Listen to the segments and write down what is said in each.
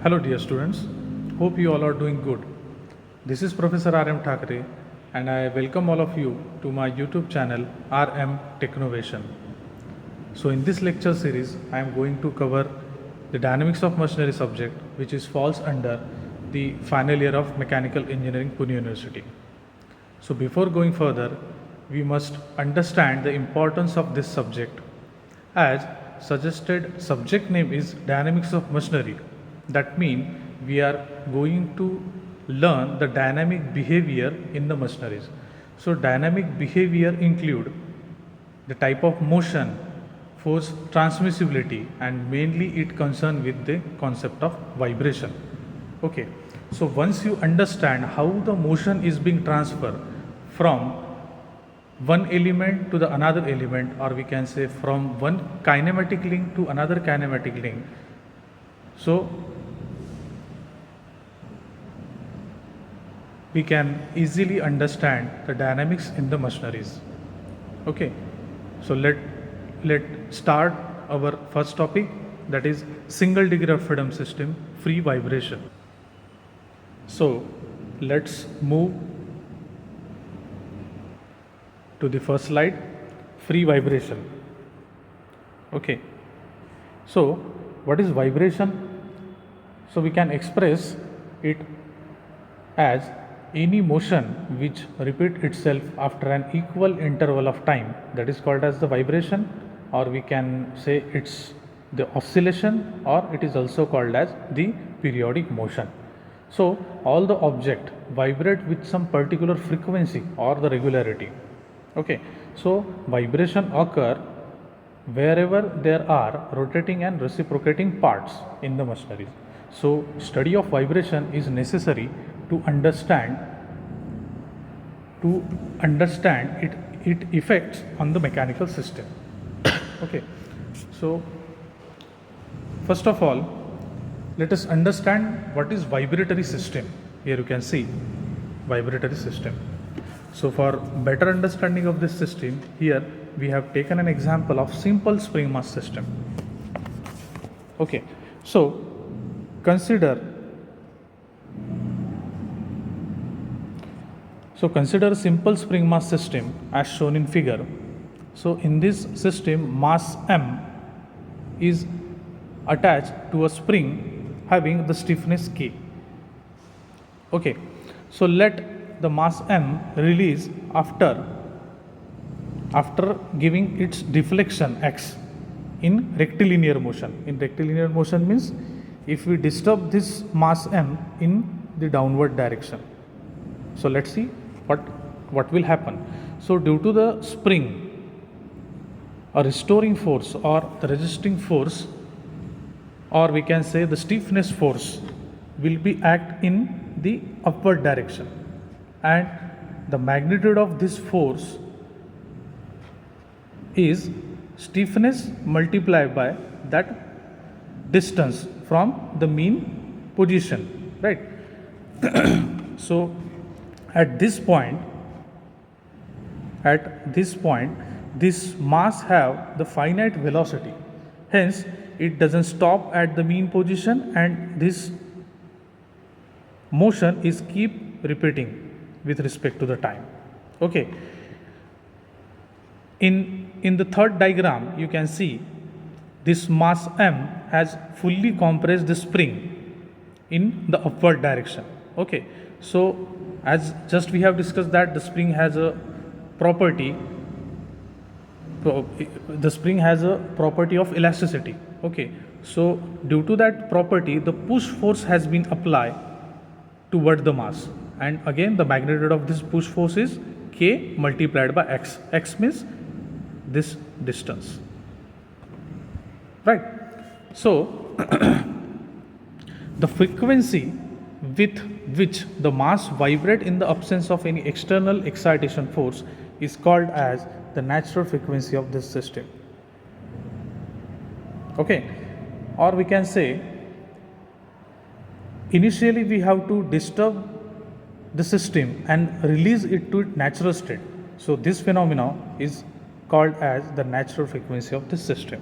Hello dear students, hope you all are doing good. This is Professor R.M. Thakre and I welcome all of you to my YouTube channel RM Technovation. So in this lecture series, I am going to cover the dynamics of machinery subject which falls under the final year of Mechanical Engineering Pune University. So before going further, we must understand the importance of this subject as suggested subject name is dynamics of machinery. That means we are going to learn the dynamic behavior in the machineries. So dynamic behavior include the type of motion, force transmissibility, and mainly it concern with the concept of vibration. Okay, so once you understand how the motion is being transferred from one element to the another element, or we can say from one kinematic link to another kinematic link, so we can easily understand the dynamics in the machineries. Okay, so let start our first topic, that is single degree of freedom system, free vibration. So let's move to the first slide, free vibration. Okay, so what is vibration? So we can express it as any motion which repeat itself after an equal interval of time, that is called as the vibration, or we can say it's the oscillation, or it is also called as the periodic motion. So all the object vibrate with some particular frequency or the regularity. Okay, so vibration occur wherever there are rotating and reciprocating parts in the machinery. So study of vibration is necessary to understand it effects on the mechanical system. Okay, so first of all, let us understand what is vibratory system. Here you can see vibratory system. So for better understanding of this system, here we have taken an example of simple spring mass system. Okay, so consider a simple spring mass system as shown in figure. So in this system, mass M is attached to a spring having the stiffness K. Okay, so let the mass M release after giving its deflection X in rectilinear motion. In rectilinear motion means if we disturb this mass M in the downward direction. So let's see what will happen. So due to the spring, a restoring force or the resisting force, or we can say the stiffness force, will be act in the upward direction, and the magnitude of this force is stiffness multiplied by that distance from the mean position, right? So at this point, this mass have the finite velocity, hence it doesn't stop at the mean position, and this motion is keep repeating with respect to the time. Okay, in the third diagram you can see this mass M has fully compressed the spring in the upward direction. Okay, so as just we have discussed that the spring has a property of elasticity. Okay, so due to that property, the push force has been applied toward the mass, and again the magnitude of this push force is K multiplied by X. X means this distance, right? So the frequency with which the mass vibrate in the absence of any external excitation force is called as the natural frequency of this system. Okay, or we can say initially we have to disturb the system and release it to its natural state. So this phenomenon is called as the natural frequency of this system.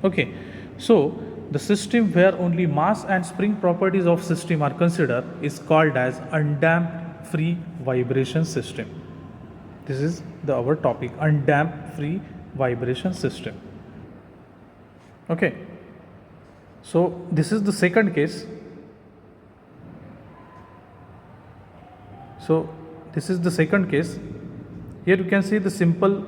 Okay, so the system where only mass and spring properties of system are considered is called as undamped free vibration system. This is our topic, undamped free vibration system. Okay, so this is the second case. So this is the second case. Here you can see the simple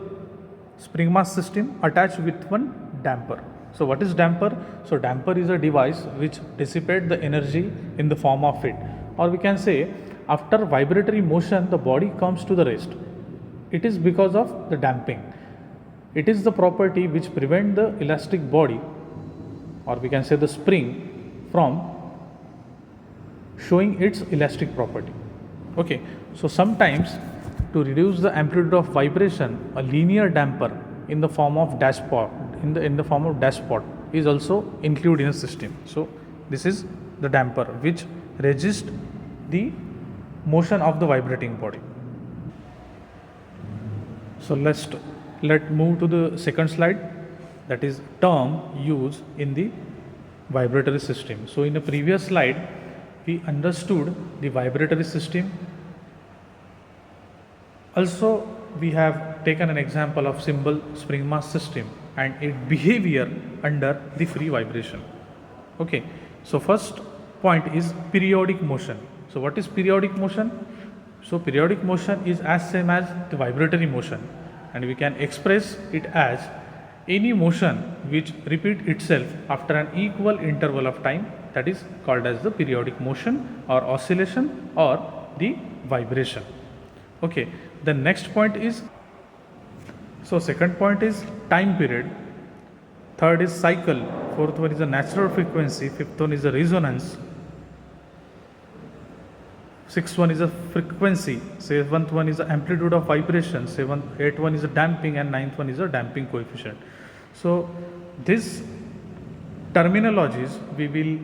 spring mass system attached with one damper. So what is damper? So damper is a device which dissipates the energy in the form of heat, or we can say after vibratory motion the body comes to the rest. It is because of the damping. It is the property which prevents the elastic body, or we can say the spring, from showing its elastic property. Okay, so sometimes to reduce the amplitude of vibration, a linear damper in the form of dashpot is also included in a system. So this is the damper which resists the motion of the vibrating body. So let's move to the second slide, that is term used in the vibratory system. So in the previous slide we understood the vibratory system. Also we have taken an example of simple spring mass system and its behavior under the free vibration. Okay, so first point is periodic motion. So what is periodic motion? So periodic motion is as same as the vibratory motion, and we can express it as any motion which repeats itself after an equal interval of time, that is called as the periodic motion or oscillation or the vibration. Okay, the next point is, so second point is time period, third is cycle, fourth one is a natural frequency, fifth one is a resonance, sixth one is a frequency, seventh one is the amplitude of vibration, eighth one is a damping, and ninth one is a damping coefficient. So these terminologies we will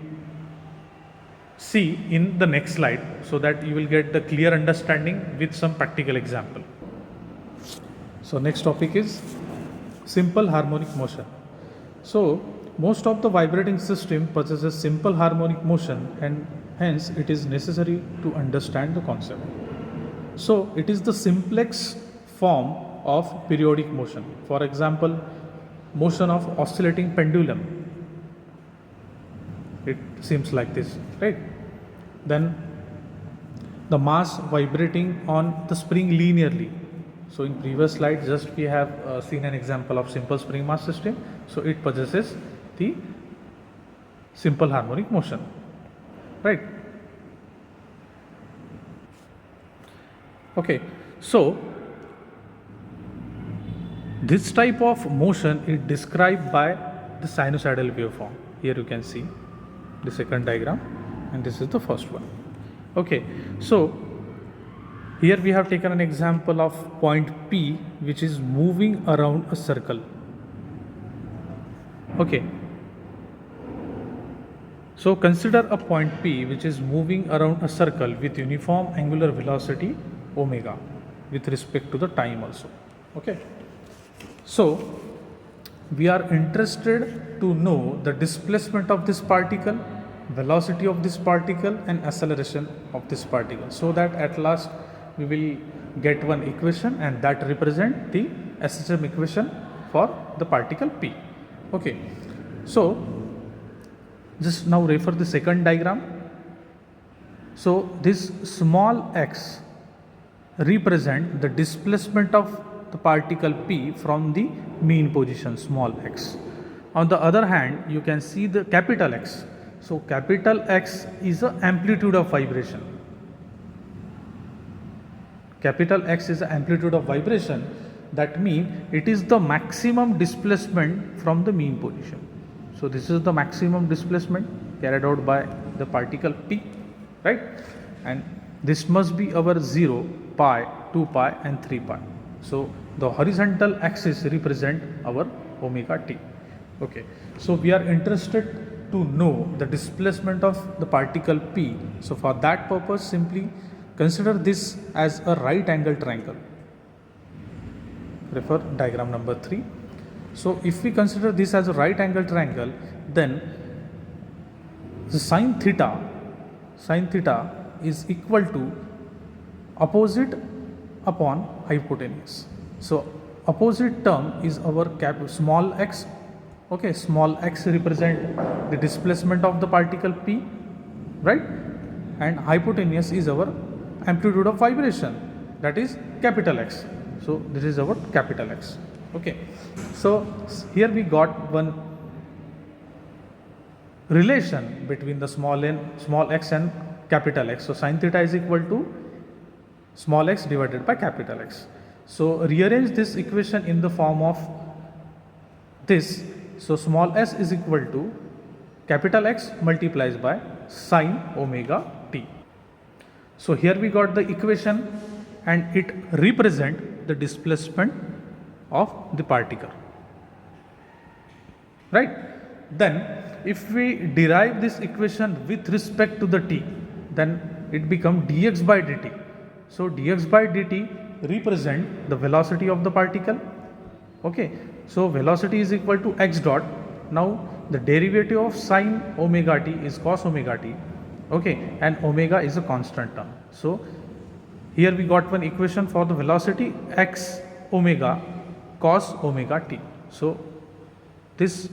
see in the next slide, so that you will get the clear understanding with some practical example. So next topic is simple harmonic motion. So most of the vibrating system possesses simple harmonic motion, and hence it is necessary to understand the concept. So it is the simplest form of periodic motion. For example, motion of oscillating pendulum. It seems like this, right? Then the mass vibrating on the spring linearly. So in previous slide just we have seen an example of simple spring mass system. So it possesses the simple harmonic motion, right? Okay, so this type of motion is described by the sinusoidal waveform. Here you can see the second diagram, and this is the first one. Okay, so here we have taken an example of point P which is moving around a circle. Okay, so consider a point P which is moving around a circle with uniform angular velocity omega with respect to the time also. Okay, so we are interested to know the displacement of this particle, velocity of this particle, and acceleration of this particle, so that at last we will get one equation, and that represent the SHM equation for the particle P. Okay, so just now refer the second diagram. So this small x represent the displacement of the particle P from the mean position small x. On the other hand, you can see the capital X. So capital X is the amplitude of vibration. Capital X is the amplitude of vibration. That means it is the maximum displacement from the mean position. So this is the maximum displacement carried out by the particle P, right? And this must be our 0, pi, 2 pi and 3 pi. So the horizontal axis represent our omega t. Okay, so we are interested to know the displacement of the particle P. So for that purpose, simply consider this as a right angle triangle. Refer diagram number 3. So if we consider this as a right angle triangle, then the sine theta is equal to opposite upon hypotenuse. So opposite term is our small x. Okay, small x represent the displacement of the particle p, right? And hypotenuse is our amplitude of vibration, that is capital X. So this is our capital X. Okay, so here we got one relation between the small x and capital X. So sin theta is equal to small x divided by capital X. So rearrange this equation in the form of this. So small s is equal to capital X multiplies by sine omega t. So here we got the equation and it represent the displacement of the particle, right? Then if we derive this equation with respect to the t, then it becomes dx by dt. So dx by dt represent the velocity of the particle. Okay, so velocity is equal to x dot. Now the derivative of sine omega t is cos omega t. Okay, and omega is a constant term. So here we got one equation for the velocity, x omega cos omega t. So this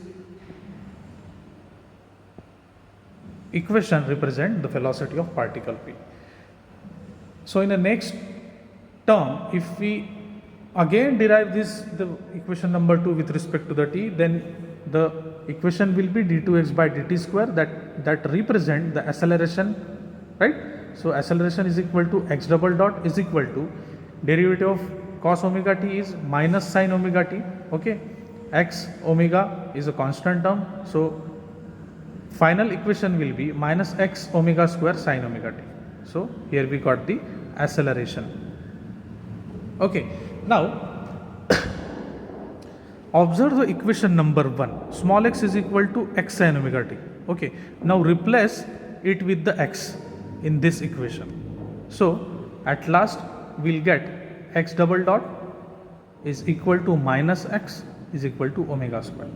equation represent the velocity of particle p. So in the next term, if we again derive the equation number 2 with respect to the t, then the equation will be d2x by dt square, that represent the acceleration, right? So acceleration is equal to x double dot is equal to derivative of cos omega t is minus sin omega t. Okay, x omega is a constant term, so final equation will be minus x omega square sin omega t. So here we got the acceleration. Okay, now observe the equation number 1, small x is equal to x sin omega t. Okay, now replace it with the x in this equation. So at last we'll get x double dot is equal to minus x is equal to omega square.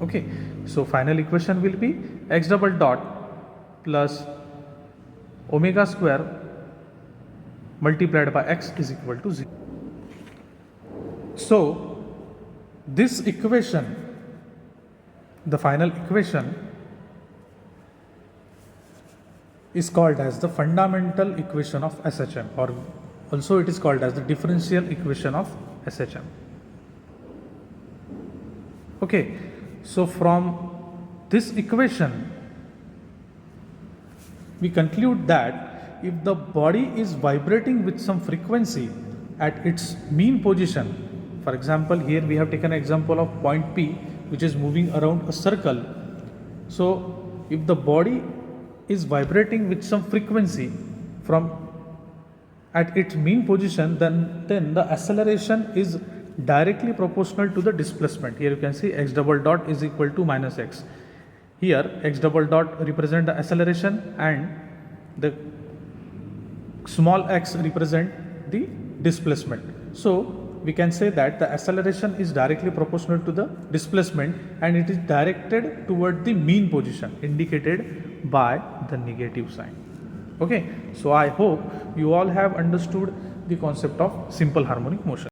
Okay, so final equation will be x double dot plus omega square multiplied by x is equal to 0. So this equation, the final equation, is called as the fundamental equation of SHM, or also it is called as the differential equation of SHM. Okay, so from this equation we conclude that if the body is vibrating with some frequency at its mean position, for example here we have taken an example of point P which is moving around a circle. So if the body is vibrating with some frequency from at its mean position, then the acceleration is directly proportional to the displacement. Here you can see x double dot is equal to minus x. Here x double dot represent the acceleration and the small x represent the displacement. So we can say that the acceleration is directly proportional to the displacement and it is directed toward the mean position indicated by the negative sign. Okay, so I hope you all have understood the concept of simple harmonic motion.